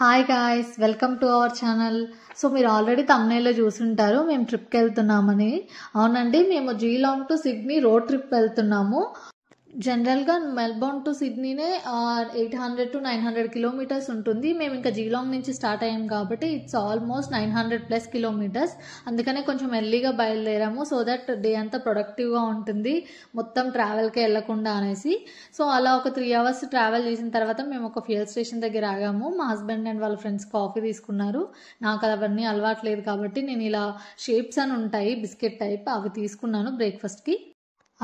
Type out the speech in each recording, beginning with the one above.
Hi guys, welcome to our channel. So మీరు already తమ్నైల్లో చూసుంటారు మేము ట్రిప్కి వెళ్తున్నామని. అవునండి, మేము జీలాంగ్ టు సిడ్నీ రోడ్ ట్రిప్ వెళ్తున్నాము. జనరల్గా మెల్బోర్న్ టు సిడ్నీనే 800 to 900 కిలోమీటర్స్ ఉంటుంది. మేము ఇంకా జీలాంగ్ నుంచి స్టార్ట్ అయ్యాం కాబట్టి ఇట్స్ ఆల్మోస్ట్ 900+ కిలోమీటర్స్. అందుకనే కొంచెం ఎర్లీగా బయలుదేరాము, సో దట్ డే అంతా ప్రొడక్టివ్గా ఉంటుంది, మొత్తం ట్రావెల్కే వెళ్లకుండా అనేసి. సో అలా ఒక 3 hours ట్రావెల్ చేసిన తర్వాత మేము ఒక ఫ్యూయల్ స్టేషన్ దగ్గర ఆగాము. మా హస్బెండ్ అండ్ వాళ్ళ ఫ్రెండ్స్ కాఫీ తీసుకున్నారు. నాకు అవన్నీ అలవాట్లేదు కాబట్టి నేను ఇలా షేప్స్ అని ఉంటాయి బిస్కెట్ టైప్, అవి తీసుకున్నాను బ్రేక్ఫాస్ట్కి.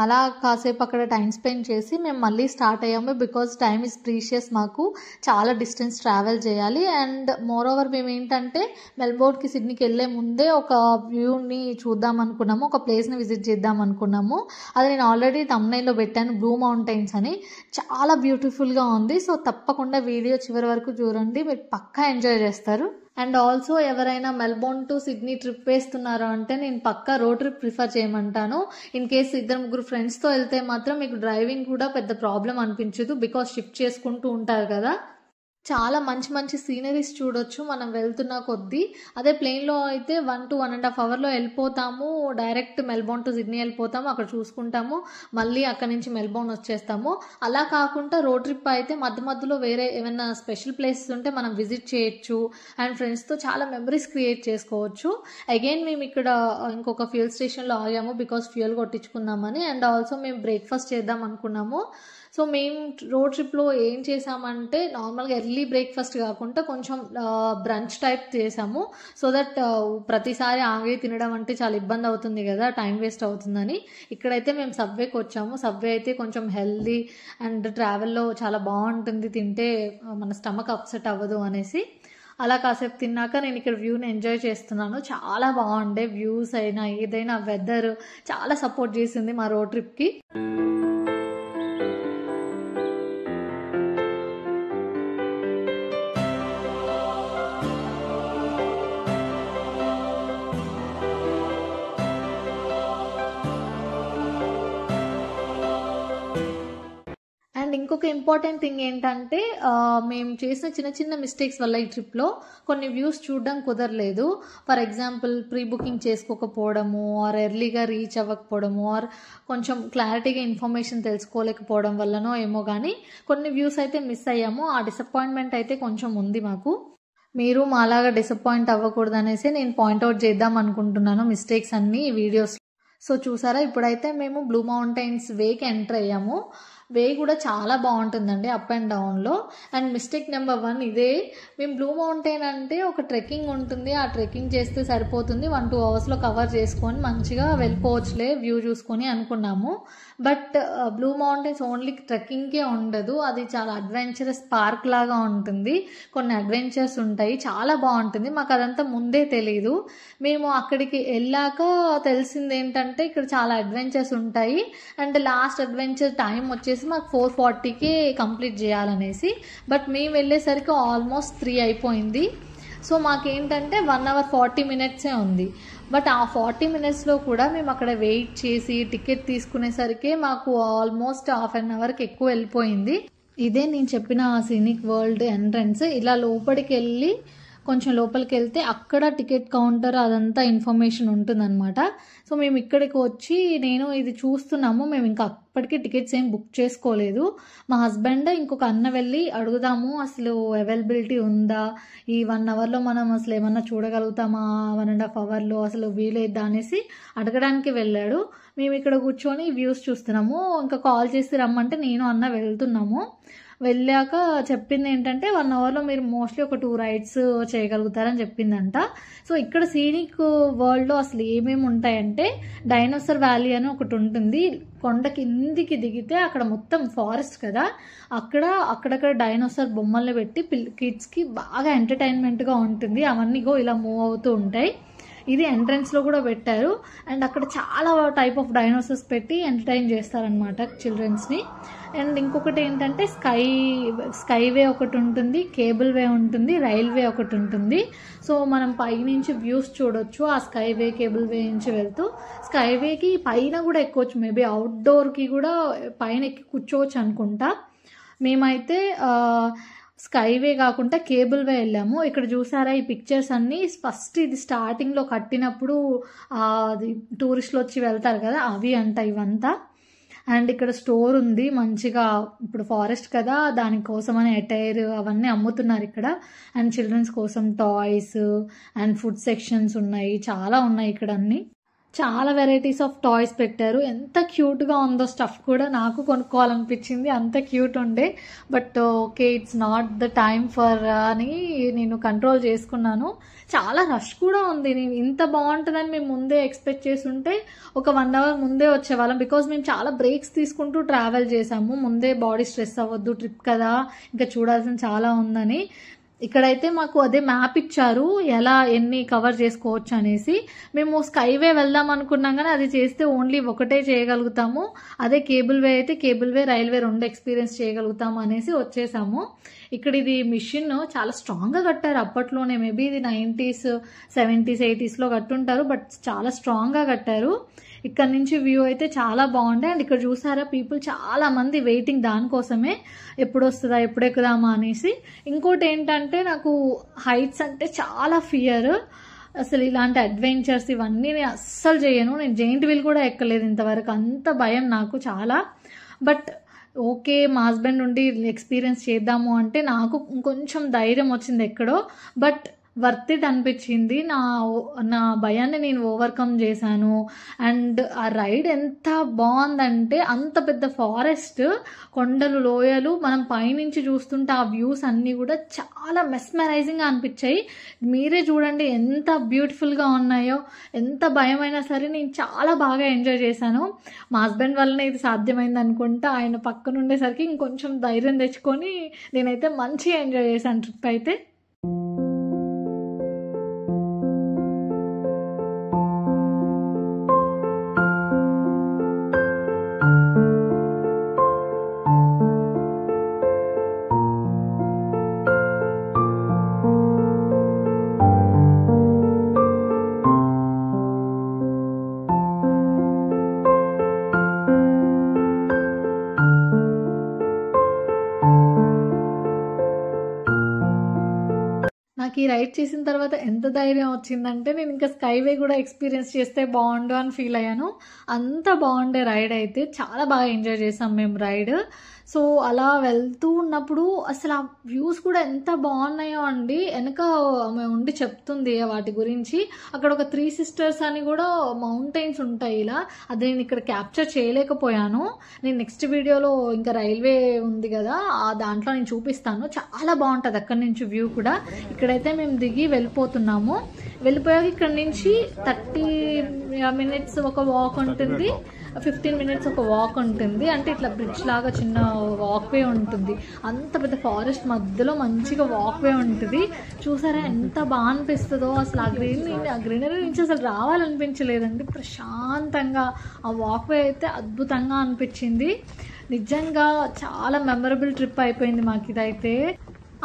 అలా కాసేపు అక్కడ టైం స్పెండ్ చేసి మేము మళ్ళీ స్టార్ట్ అయ్యాము. బికాజ్ టైమ్ ఇస్ ప్రీషియస్, మాకు చాలా డిస్టెన్స్ ట్రావెల్ చేయాలి. అండ్ మోర్ ఓవర్ మేము ఏంటంటే మెల్బోర్న్కి సిడ్నీకి వెళ్ళే ముందే ఒక వ్యూని చూద్దాం అనుకున్నాము, ఒక ప్లేస్ని విజిట్ చేద్దాం అనుకున్నాము. అది నేను ఆల్రెడీ తమ్నైల్లో పెట్టాను, బ్లూ మౌంటైన్స్ అని. చాలా బ్యూటిఫుల్గా ఉంది. సో తప్పకుండా వీడియో చివరి వరకు చూడండి, మీరు పక్కా ఎంజాయ్ చేస్తారు. అండ్ ఆల్సో ఎవరైనా మెల్బోర్న్ టు సిడ్నీ ట్రిప్ వేస్తున్నారు అంటే నేను పక్కా రోడ్ ట్రిప్ ప్రిఫర్ చేయమంటాను. ఇన్ కేస్ 2-3 ఫ్రెండ్స్తో వెళ్తే మాత్రం మీకు డ్రైవింగ్ కూడా పెద్ద ప్రాబ్లం అనిపించదు, బికాస్ షిఫ్ట్ చేసుకుంటూ ఉంటారు కదా. చాలా మంచి మంచి సీనరీస్ చూడొచ్చు మనం వెళ్తున్న కొద్దీ. అదే ప్లేన్లో అయితే 1 to 1.5 hours వెళ్ళిపోతాము, డైరెక్ట్ మెల్బోర్న్ టు సిడ్నీ వెళ్ళిపోతాము, అక్కడ చూసుకుంటాము, మళ్ళీ అక్కడ నుంచి మెల్బోర్న్ వచ్చేస్తాము. అలా కాకుండా రోడ్ ట్రిప్ అయితే మధ్య మధ్యలో వేరే ఏమైనా స్పెషల్ ప్లేసెస్ ఉంటే మనం విజిట్ చేయొచ్చు అండ్ ఫ్రెండ్స్తో చాలా మెమరీస్ క్రియేట్ చేసుకోవచ్చు. అగైన్ మేము ఇక్కడ ఇంకొక ఫ్యూయల్ స్టేషన్లో ఆగాము, బికాస్ ఫ్యూయల్ కొట్టించుకుందామని. అండ్ ఆల్సో మేము బ్రేక్ఫాస్ట్ చేద్దాం అనుకున్నాము. సో మేము రోడ్ ట్రిప్లో ఏం చేసామంటే నార్మల్గా ఎర్లీ బ్రేక్ఫాస్ట్ కాకుండా కొంచెం బ్రంచ్ టైప్ చేసాము, సో దట్ ప్రతిసారి ఆగే తినడం అంటే చాలా ఇబ్బంది అవుతుంది కదా, టైం వేస్ట్ అవుతుందని. ఇక్కడైతే మేము సబ్వేకి వచ్చాము. సబ్వే అయితే కొంచెం హెల్దీ అండ్ ట్రావెల్లో చాలా బాగుంటుంది, తింటే మన స్టమక్ అప్సెట్ అవ్వదు అనేసి. అలా కాసేపు తిన్నాక నేను ఇక్కడ వ్యూని ఎంజాయ్ చేస్తున్నాను. చాలా బాగుండే వ్యూస్ అయినా ఏదైనా, వెదర్ చాలా సపోర్ట్ చేసింది మా రోడ్ ట్రిప్కి. అండ్ ఇంకొక ఇంపార్టెంట్ థింగ్ ఏంటంటే మేము చేసిన చిన్న చిన్న మిస్టేక్స్ వల్ల ఈ ట్రిప్లో కొన్ని వ్యూస్ చూడడం కుదరలేదు. ఫర్ ఎగ్జాంపుల్ ప్రీ బుకింగ్ చేసుకోకపోవడము, ఆర్ ఎర్లీగా రీచ్ అవ్వకపోవడము, ఆర్ కొంచెం క్లారిటీగా ఇన్ఫర్మేషన్ తెలుసుకోలేకపోవడం వల్లనో ఏమో కానీ కొన్ని వ్యూస్ అయితే మిస్ అయ్యాము. ఆ డిసప్పాయింట్మెంట్ అయితే కొంచెం ఉంది మాకు. మీరు మాలాగా డిసప్పాయింట్ అవ్వకూడదు అనేసి నేను పాయింట్అవుట్ చేద్దాం అనుకుంటున్నాను మిస్టేక్స్ అన్నీ ఈ వీడియోస్. సో చూసారా, ఇప్పుడైతే మేము బ్లూ మౌంటైన్స్ వేకి ఎంటర్ అయ్యాము. వే కూడా చాలా బాగుంటుందండి అప్ అండ్ డౌన్లో. అండ్ మిస్టేక్ నెంబర్ 1 ఇదే. మేము బ్లూ మౌంటైన్ అంటే ఒక ట్రెక్కింగ్ ఉంటుంది, ఆ ట్రెక్కింగ్ చేస్తే సరిపోతుంది, 1-2 hours కవర్ చేసుకొని మంచిగా వెళ్ళిపోవచ్చులే వ్యూ చూసుకొని అనుకున్నాము. బట్ బ్లూ మౌంటైన్స్ ఓన్లీ ట్రెక్కింగ్కే ఉండదు, అది చాలా అడ్వెంచరస్ పార్క్ లాగా ఉంటుంది, కొన్ని అడ్వెంచర్స్ ఉంటాయి, చాలా బాగుంటుంది. మాకు అదంతా ముందే తెలీదు. మేము అక్కడికి వెళ్ళాక తెలిసింది ఏంటంటే ఇక్కడ చాలా అడ్వెంచర్స్ ఉంటాయి అండ్ లాస్ట్ అడ్వెంచర్ టైం వచ్చేసి మాకు 4:40కే కంప్లీట్ చేయాలనేసి. బట్ మేము వెళ్ళేసరికి ఆల్మోస్ట్ 3 అయిపోయింది. సో మాకేంటంటే 1 hour 40 minutes ఉంది. బట్ ఆ 40 minutesలో కూడా మేము అక్కడ వెయిట్ చేసి టికెట్ తీసుకునేసరికి మాకు ఆల్మోస్ట్ ½ an hourకి ఎక్కువ వెళ్ళిపోయింది. ఇదే నేను చెప్పిన సీనిక్ వరల్డ్ ఎంట్రన్స్. ఇలా లోపలికి వెళ్ళి కొంచెం లోపలికి వెళ్తే అక్కడ టికెట్ కౌంటర్ అదంతా ఇన్ఫర్మేషన్ ఉంటుందన్నమాట. సో మేము ఇక్కడికి వచ్చి నేను ఇది చూస్తున్నాము, మేము ఇంకా అప్పటికి టికెట్స్ ఏం బుక్ చేసుకోలేదు. మా హస్బెండ్ ఇంకొక అన్న వెళ్ళి అడుగుదాము అసలు అవైలబిలిటీ ఉందా, ఈ 1 hourలో మనం అసలు ఏమన్నా చూడగలుగుతామా, 1.5 hourలో అసలు వీలైద్దా అనేసి అడగడానికి వెళ్ళాడు. మేము ఇక్కడ కూర్చొని వ్యూస్ చూస్తున్నాము. ఇంకా కాల్ చేసి రమ్మంటే నేను అన్న వెళ్తున్నాము. వెళ్ళాక చెప్పింది ఏంటంటే 1 hourలో మీరు మోస్ట్లీ ఒక 2 rides చేయగలుగుతారని చెప్పిందంట. సో ఇక్కడ సీనిక్ వరల్డ్లో అసలు ఏమేమి ఉంటాయంటే డైనోసార్ వ్యాలీ అని ఒకటి ఉంటుంది. కొండ కిందికి దిగితే అక్కడ మొత్తం ఫారెస్ట్ కదా, అక్కడక్కడ డైనోసార్ బొమ్మల్ని పెట్టి కిడ్స్కి బాగా ఎంటర్టైన్మెంట్గా ఉంటుంది. అవన్నీ ఇలా మూవ్ అవుతూ ఉంటాయి. ఇది ఎంట్రన్స్లో కూడా పెట్టారు. అండ్ అక్కడ చాలా టైప్ ఆఫ్ డైనోసార్స్ పెట్టి ఎంటర్టైన్ చేస్తారనమాట చిల్డ్రన్స్ని. అండ్ ఇంకొకటి ఏంటంటే స్కైవే ఒకటి ఉంటుంది, కేబుల్ వే ఉంటుంది, రైల్వే ఒకటి ఉంటుంది. సో మనం పైనుంచి వ్యూస్ చూడొచ్చు ఆ స్కైవే కేబుల్ వే నుంచి వెళ్తూ. స్కైవేకి పైన కూడా ఎక్కొచ్చు, మేబీ అవుట్డోర్కి కూడా పైన ఎక్కి కూర్చోవచ్చు అనుకుంటా. మేమైతే స్కైవే కాకుండా కేబుల్ వే వెళ్ళాము. ఇక్కడ చూసారా ఈ పిక్చర్స్ అన్నీ ఫస్ట్ ఇది స్టార్టింగ్లో కట్టినప్పుడు అది టూరిస్టులు వచ్చి వెళ్తారు కదా అవి అంట ఇవంతా. అండ్ ఇక్కడ స్టోర్ ఉంది మంచిగా, ఇప్పుడు ఫారెస్ట్ కదా దానికోసమని అటైర్ అవన్నీ అమ్ముతున్నారు ఇక్కడ. అండ్ చిల్డ్రన్స్ కోసం టాయ్స్ అండ్ ఫుడ్ సెక్షన్స్ ఉన్నాయి, చాలా ఉన్నాయి ఇక్కడ అన్నీ. చాలా వెరైటీస్ ఆఫ్ టాయ్స్ పెట్టారు. ఎంత క్యూట్గా ఉందో స్టఫ్ కూడా, నాకు కొనుక్కోవాలనిపించింది, అంత క్యూట్ ఉండే. But okay it's not the time for అని నేను కంట్రోల్ చేసుకున్నాను. చాలా రష్ కూడా ఉంది. నేను ఇంత బాగుంటుందని మేము ముందే ఎక్స్పెక్ట్ చేసి ఉంటే ఒక 1 hour ముందే వచ్చేవాళ్ళం. బికాజ్ మేము చాలా బ్రేక్స్ తీసుకుంటూ ట్రావెల్ చేసాము. ముందే బాడీ స్ట్రెస్ అవ్వద్దు, ట్రిప్ కదా ఇంకా చూడాల్సిన చాలా ఉందని. ఇక్కడైతే మాకు అదే మ్యాప్ ఇచ్చారు ఎలా ఎన్ని కవర్ చేసుకోవచ్చు అనేసి. మేము స్కైవే వెళ్దాం అనుకున్నాం కానీ అది చేస్తే ఓన్లీ ఒకటే చేయగలుగుతాము. అదే కేబుల్ వే అయితే కేబుల్ వే రైల్వే 2 ఎక్స్పీరియన్స్ చేయగలుగుతాము అనేసి వచ్చేసాము. ఇక్కడ ఇది మిషన్ చాలా స్ట్రాంగ్గా కట్టారు అప్పట్లోనే. మేబీ ఇది 90s 70s 80sలో కట్టుంటారు, బట్ చాలా స్ట్రాంగ్గా కట్టారు. ఇక్కడ నుంచి వ్యూ అయితే చాలా బాగుండే. అండ్ ఇక్కడ చూసారా పీపుల్ చాలా మంది వెయిటింగ్ దానికోసమే, ఎప్పుడు వస్తుందా ఎప్పుడు ఎక్కుదామా అనేసి. ఇంకోటి ఏంటంటే నాకు హైట్స్ అంటే చాలా ఫియర్. అసలు ఇలాంటి అడ్వెంచర్స్ ఇవన్నీ నేను అస్సలు చేయను. నేను జెయింట్ వీల్ కూడా ఎక్కలేదు ఇంతవరకు, అంత భయం నాకు చాలా. బట్ ఓకే మా హస్బెండ్ నుండి ఎక్స్పీరియన్స్ చేద్దాము అంటే నాకు ఇంకొంచెం ధైర్యం వచ్చింది ఎక్కడో. బట్ వర్త్ ఇట్ అనిపించింది. నా భయాన్ని నేను ఓవర్కమ్ చేశాను. అండ్ ఆ రైడ్ ఎంత బాగుందంటే, అంత పెద్ద ఫారెస్ట్, కొండలు లోయలు, మనం పైనుంచి చూస్తుంటే ఆ వ్యూస్ అన్నీ కూడా చాలా మెస్మరైజింగ్గా అనిపించాయి. మీరే చూడండి ఎంత బ్యూటిఫుల్గా ఉన్నాయో. ఎంత భయమైనా సరే నేను చాలా బాగా ఎంజాయ్ చేశాను. మా హస్బెండ్ వల్లనే ఇది సాధ్యమైంది అనుకుంటా. ఆయన పక్కన ఉండేసరికి ఇంకొంచెం ధైర్యం తెచ్చుకొని నేనైతే మంచిగా ఎంజాయ్ చేశాను ట్రిప్ అయితే. నాకు ఈ రైడ్ చేసిన తర్వాత ఎంత ధైర్యం వచ్చిందంటే నేను ఇంకా స్కైవే కూడా ఎక్స్పీరియన్స్ చేస్తే బాగుండు అని ఫీల్ అయ్యాను. అంత బాగుండే రైడ్ అయితే, చాలా బాగా ఎంజాయ్ చేసాం మేము రైడ్. సో అలా వెళ్తూ ఉన్నప్పుడు అసలు ఆ వ్యూస్ కూడా ఎంత బాగున్నాయో అండి. వెనక ఆమె ఉండి చెప్తుంది వాటి గురించి. అక్కడ ఒక 3 sisters అని కూడా మౌంటైన్స్ ఉంటాయి ఇలా. అది నేను ఇక్కడ క్యాప్చర్ చేయలేకపోయాను. నేను నెక్స్ట్ వీడియోలో ఇంకా రైల్వే ఉంది కదా దాంట్లో నేను చూపిస్తాను. చాలా బాగుంటుంది అక్కడి నుంచి వ్యూ కూడా. ఇక్కడైతే మేము దిగి వెళ్ళిపోతున్నాము. వెళ్ళిపోయాక ఇక్కడ నుంచి 30 minutes ఒక వాక్ ఉంటుంది, 15 minutes ఒక వాక్ ఉంటుంది. అంటే ఇట్లా బ్రిడ్జ్ లాగా చిన్న వాక్వే ఉంటుంది. అంత పెద్ద ఫారెస్ట్ మధ్యలో మంచిగా వాక్వే ఉంటుంది. చూసారా ఎంత బాగా అనిపిస్తుందో అసలు. ఆ గ్రీనరీ నుంచి అసలు రావాలనిపించలేదండి. ప్రశాంతంగా ఆ వాక్వే అయితే అద్భుతంగా అనిపించింది. నిజంగా చాలా మెమరబుల్ ట్రిప్ అయిపోయింది మాకు ఇదైతే.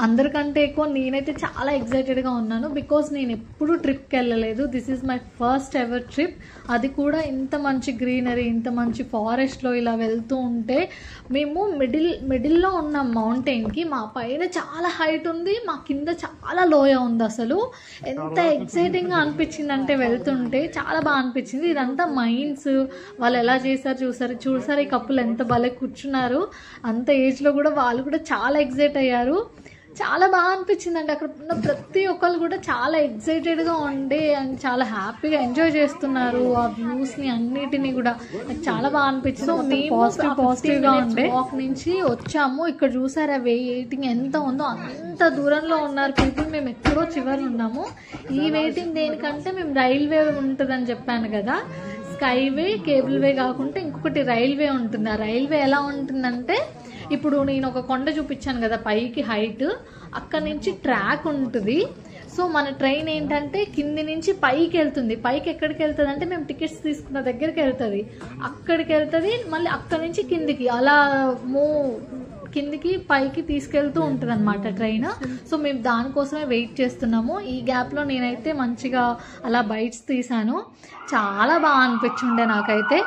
అందరికంటే ఎక్కువ నేనైతే చాలా ఎక్సైటెడ్గా ఉన్నాను. బికాజ్ నేను ఎప్పుడు ట్రిప్కి వెళ్ళలేదు. This is my first ever trip. అది కూడా ఇంత మంచి గ్రీనరీ, ఇంత మంచి ఫారెస్ట్లో ఇలా వెళ్తూ ఉంటే. మేము మిడిల్లో ఉన్న మౌంటైన్కి, మా పైన చాలా హైట్ ఉంది, మా కింద చాలా లోయ ఉంది. అసలు ఎంత ఎక్సైటింగ్గా అనిపించింది అంటే వెళ్తుంటే చాలా బాగా అనిపించింది. ఇదంతా మైన్స్ వాళ్ళు ఎలా చేశారు చూసారు. ఈ కప్పులు ఎంత భలే కూర్చున్నారు. అంత ఏజ్లో కూడా వాళ్ళు కూడా చాలా ఎక్సైట్ అయ్యారు. చాలా బాగా అనిపించింది అండి. అక్కడ ఉన్న ప్రతి ఒక్కరు కూడా చాలా ఎక్సైటెడ్గా ఉండే అండ్ చాలా హ్యాపీగా ఎంజాయ్ చేస్తున్నారు ఆ వ్యూస్ని అన్నిటినీ కూడా. నాకు చాలా బాగా అనిపించింది. సో మేము పాజిటివ్గా ఉండే వాక్ నుంచి వచ్చాము. ఇక్కడ చూసారా వెయిటింగ్ ఎంత ఉందో, అంత దూరంలో ఉన్నారు పీపుల్. మేము ఎక్కడో చివరి ఉన్నాము. ఈ వెయిటింగ్ దేనికంటే మేము రైల్వే ఉంటుందని చెప్పాను కదా, స్కైవే కేబుల్ వే కాకుండా ఇంకొకటి రైల్వే ఉంటుంది. ఆ రైల్వే ఎలా ఉంటుందంటే, ఇప్పుడు నేను ఒక కొండ చూపించాను కదా పైకి హైట్, అక్కడ నుంచి ట్రాక్ ఉంటుంది. సో మన ట్రైన్ ఏంటంటే కింది నుంచి పైకి వెళ్తుంది. పైకి ఎక్కడికి వెళ్తుంది అంటే మేము టికెట్స్ తీసుకున్న దగ్గరికి వెళ్తుంది, అక్కడికి వెళ్తుంది. మళ్ళీ అక్కడి నుంచి కిందికి అలా కిందికి పైకి తీసుకెళ్తూ ఉంటుంది అనమాట ట్రైన్. సో మేము దానికోసమే వెయిట్ చేస్తున్నాము. ఈ గ్యాప్లో నేనైతే మంచిగా అలా బైట్స్ తీసాను. చాలా బాగా అనిపించుండే నాకైతే.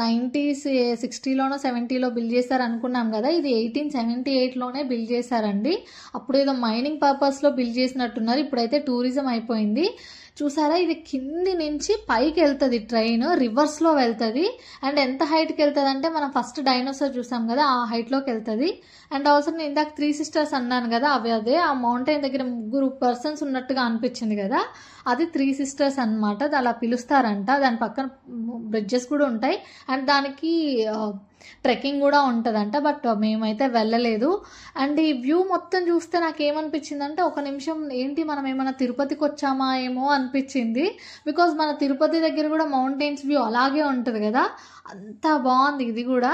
90s 60లోనో 70లో బిల్డ్ చేశారు అనుకున్నాం కదా, ఇది 1878లోనే బిల్డ్ చేశారండి. అప్పుడు ఏదో మైనింగ్ పర్పస్లో బిల్డ్ చేసినట్టున్నారు, ఇప్పుడైతే టూరిజం అయిపోయింది. చూసారా, ఇది కింది నుంచి పైకి వెళ్తుంది, ట్రైన్ రివర్స్లో వెళ్తుంది. అండ్ ఎంత హైట్కి వెళ్తుంది అంటే మనం ఫస్ట్ డైనోసార్ చూసాం కదా ఆ హైట్లోకి వెళ్తుంది. అండ్ ఆల్సో నేను ఇందాక 3 sisters అన్నాను కదా, అదే ఆ మౌంటైన్ దగ్గర 3 persons ఉన్నట్టుగా అనిపించింది కదా, అది 3 sisters అన్నమాట. అది అలా పిలుస్తారంట. దాని పక్కన బ్రిడ్జెస్ కూడా ఉంటాయి అండ్ దానికి ట్రెక్కింగ్ కూడా ఉంటుందంట. బట్ మేమైతే వెళ్ళలేదు. అండ్ ఈ వ్యూ మొత్తం చూస్తే నాకు ఏమనిపించిందంటే, ఒక నిమిషం ఏంటి మనం ఏమైనా తిరుపతికి వచ్చామా ఏమో అనిపించింది. బికాజ్ మన తిరుపతి దగ్గర కూడా మౌంటైన్స్ వ్యూ అలాగే ఉంటుంది కదా, అంత బాగుంది ఇది కూడా.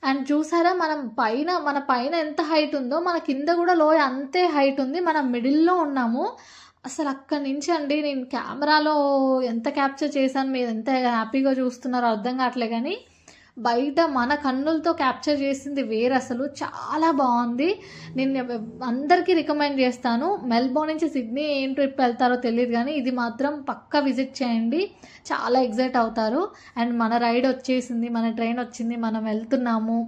అండ్ చూసారా, మన పైన ఎంత హైట్ ఉందో మన కింద కూడా లోయ అంతే హైట్ ఉంది. మనం మిడిల్లో ఉన్నాము. అసలు అక్కడి నుంచి అండి నేను కెమెరాలో ఎంత క్యాప్చర్ చేశాను, మీరు ఎంత హ్యాపీగా చూస్తున్నారో అర్థం కావట్లే, కానీ బయట మన కన్నులతో క్యాప్చర్ చేసింది వేరే. అసలు చాలా బాగుంది. నేను అందరికీ రికమెండ్ చేస్తాను. మెల్బోర్న్ నుంచి సిడ్నీ ఏం ట్రిప్ వెళ్తారో తెలియదు, కానీ ఇది మాత్రం పక్కా విజిట్ చేయండి, చాలా ఎగ్జైట్ అవుతారు. అండ్ మన రైడ్ వచ్చేసింది, మన ట్రైన్ వచ్చింది, మనం వెళ్తున్నాము.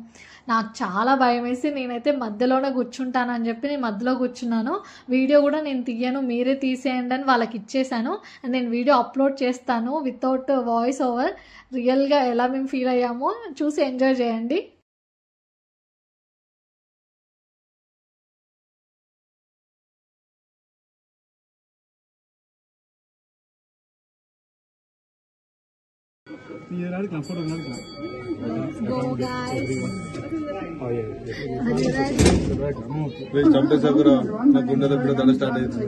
నాకు చాలా భయం వేసి నేనైతే మధ్యలోనే కూర్చుంటానని చెప్పి నేను మధ్యలో కూర్చున్నాను. వీడియో కూడా నేను తీయను, మీరే తీసేయండి అని వాళ్ళకి ఇచ్చేసాను. అండ్ నేను వీడియో అప్లోడ్ చేస్తాను వితౌట్ వాయిస్ ఓవర్. రియల్గా ఎలా మేము ఫీల్ అయ్యామో చూసి ఎంజాయ్ చేయండి. చంపేసాకురా, నా గుండె దగ్గర తల స్టార్ట్ అవుతుంది.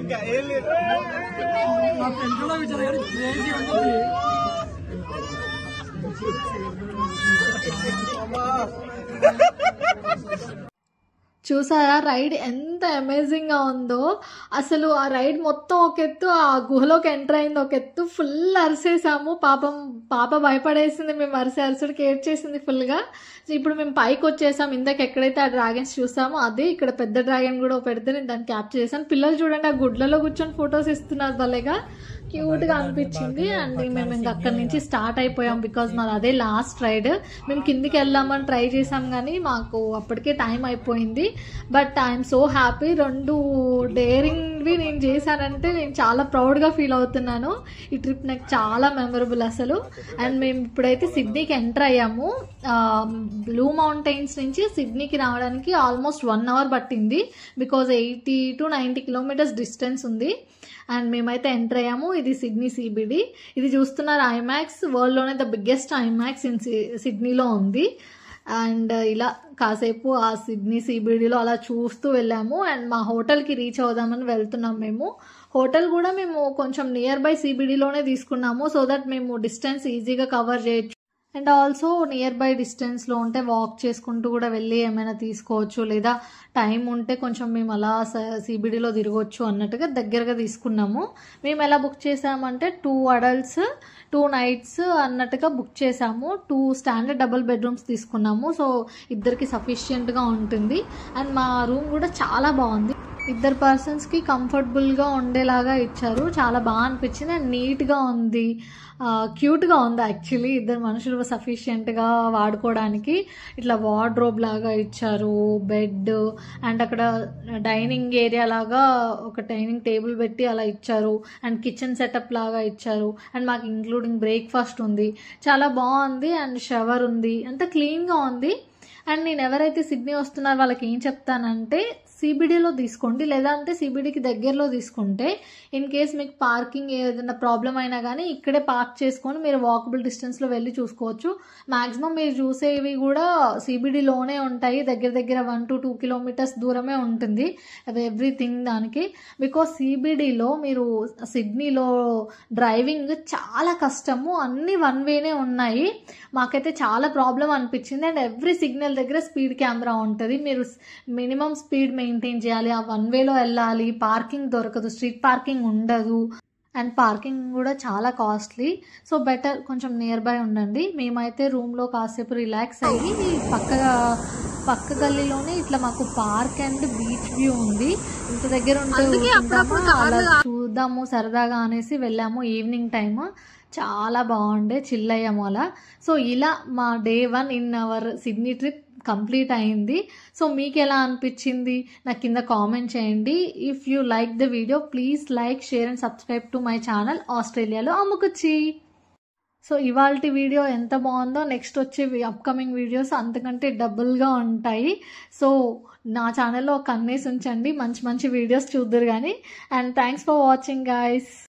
ఇంకా ఏం లేదు. చూసారా రైడ్ ఎంత అమేజింగ్గా ఉందో. అసలు ఆ రైడ్ మొత్తం ఒక ఎత్తు, ఆ గుహలోకి ఎంటర్ అయింది ఒక ఎత్తు. ఫుల్ అరిసేసాము. పాప భయపడేసింది, మేము అరిసుడికి ఏడ్చేసింది ఫుల్గా. ఇప్పుడు మేము పైకి వచ్చేసాం. ఇందాక ఎక్కడైతే ఆ డ్రాగన్స్ చూసామో అదే ఇక్కడ పెద్ద డ్రాగన్ కూడా పెడితే నేను దాన్ని క్యాప్చర్ చేశాను. పిల్లలు చూడండి ఆ గుడ్లలో కూర్చొని ఫొటోస్ ఇస్తున్నారు, భలేగా క్యూట్గా అనిపించింది. అండ్ మేము ఇంకా అక్కడి నుంచి స్టార్ట్ అయిపోయాం, బికాజ్ మాది అదే లాస్ట్ రైడ్. మేము కిందికి వెళ్దామని ట్రై చేసాం కానీ మాకు అప్పటికే టైం అయిపోయింది. But I'm so happy. 2 డేరింగ్వి నేను చేశానంటే నేను చాలా ప్రౌడ్గా ఫీల్ అవుతున్నాను. ఈ ట్రిప్ నాకు చాలా మెమరబుల్ అసలు. అండ్ మేము ఇప్పుడైతే సిడ్నీకి ఎంటర్ అయ్యాము. బ్లూ మౌంటైన్స్ నుంచి సిడ్నీకి రావడానికి ఆల్మోస్ట్ 1 hour పట్టింది, బికాజ్ 80 to 90 kilometers డిస్టెన్స్ ఉంది. అండ్ మేమైతే ఎంటర్ అయ్యాము. ఇది సిడ్నీ CBD. ఇది చూస్తున్నారు ఐమాక్స్, వరల్డ్లోనే ద బిగ్గెస్ట్ ఐమాక్స్ ఇన్ సిడ్నీలో ఉంది. అండ్ ఇలా కాసేపు ఆ సిడ్నీ CBDలో అలా చూస్తూ వెళ్ళాము. అండ్ మా హోటల్కి రీచ్ అవుదామని వెళ్తున్నాం మేము. హోటల్ కూడా మేము కొంచెం నియర్ బై CBDలోనే తీసుకున్నాము, సో దట్ మేము డిస్టెన్స్ ఈజీగా కవర్ చేయొచ్చు. అండ్ ఆల్సో నియర్ బై డిస్టెన్స్లో ఉంటే వాక్ చేసుకుంటూ కూడా వెళ్ళి ఏమైనా తీసుకోవచ్చు, లేదా టైం ఉంటే కొంచెం మేము అలా CBDలో తిరగవచ్చు అన్నట్టుగా దగ్గరగా తీసుకున్నాము. మేము ఎలా బుక్ చేసామంటే 2 adults 2 nights అన్నట్టుగా బుక్ చేసాము. 2 స్టాండర్డ్ డబుల్ బెడ్రూమ్స్ తీసుకున్నాము, సో ఇద్దరికి సఫిషియెంట్గా ఉంటుంది. అండ్ మా రూమ్ కూడా చాలా బాగుంది, 2 పర్సన్స్కి కంఫర్టబుల్గా ఉండేలాగా ఇచ్చారు. చాలా బాగా అనిపించింది అండ్ నీట్గా ఉంది, క్యూట్గా ఉంది. యాక్చువల్లీ 2 మనుషులు సఫిషియెంట్గా వాడుకోవడానికి ఇట్లా వార్డ్రోబ్ లాగా ఇచ్చారు, బెడ్ అండ్ అక్కడ డైనింగ్ ఏరియా లాగా ఒక డైనింగ్ టేబుల్ పెట్టి అలా ఇచ్చారు. అండ్ కిచెన్ సెటప్ లాగా ఇచ్చారు. అండ్ మాకు ఇంక్లూడింగ్ బ్రేక్ఫాస్ట్ ఉంది, చాలా బాగుంది. అండ్ షవర్ ఉంది, అంత క్లీన్గా ఉంది. అండ్ నేను ఎవరైతే సిడ్నీ వస్తున్నారో వాళ్ళకి ఏం చెప్తానంటే CBDలో తీసుకోండి, లేదా అంటే CBDకి దగ్గరలో తీసుకుంటే ఇన్ కేస్ మీకు పార్కింగ్ ఏదైనా ప్రాబ్లం అయినా కానీ ఇక్కడే పార్క్ చేసుకొని మీరు వాకబుల్ డిస్టెన్స్లో వెళ్ళి చూసుకోవచ్చు. మ్యాక్సిమం మీరు చూసేవి కూడా CBDలోనే ఉంటాయి, దగ్గర దగ్గర 1 to 2 kilometers దూరమే ఉంటుంది ఎవ్రీథింగ్ దానికి. బికాస్ CBDలో మీరు సిడ్నీలో డ్రైవింగ్ చాలా కష్టము, అన్ని 1 వేనే ఉన్నాయి. మాకైతే చాలా ప్రాబ్లం అనిపించింది. అండ్ ఎవ్రీ సిగ్నల్ దగ్గర స్పీడ్ కెమెరా ఉంటుంది, మీరు మినిమం స్పీడ్ మెయింటైన్ చేయాలి, ఆ 1 వేలో వెళ్ళాలి, పార్కింగ్ దొరకదు, స్ట్రీట్ పార్కింగ్ ఉండదు. అండ్ పార్కింగ్ కూడా చాలా కాస్ట్లీ, సో బెటర్ కొంచెం నియర్ బై ఉండండి. మేమైతే రూమ్లో కాసేపు రిలాక్స్ అయ్యి పక్క గల్లీలోనే ఇట్లా మాకు పార్క్ అండ్ బీచ్ వ్యూ ఉంది, ఇంత దగ్గర ఉంటే అలా చూద్దాము సరదాగా అనేసి వెళ్ళాము. ఈవినింగ్ టైమ్ చాలా బాగుండే, చిల్ అయ్యాము అలా. సో ఇలా మా day 1 in our Sydney trip complete అయింది. సో మీకు ఎలా అనిపించింది నాకు కింద కామెంట్ చేయండి. If you like the video please like, share and subscribe to my channel ఆస్ట్రేలియాలో అమ్ముకుచ్చి. సో ఇవాల్టి వీడియో ఎంత బాగుందో నెక్స్ట్ వచ్చే అప్కమింగ్ వీడియోస్ అంతకంటే డబుల్గా ఉంటాయి. సో నా ఛానల్లో ఒక కన్నేసి ఉంచండి, మంచి మంచి వీడియోస్ చూద్దురు కానీ. And thanks for watching guys.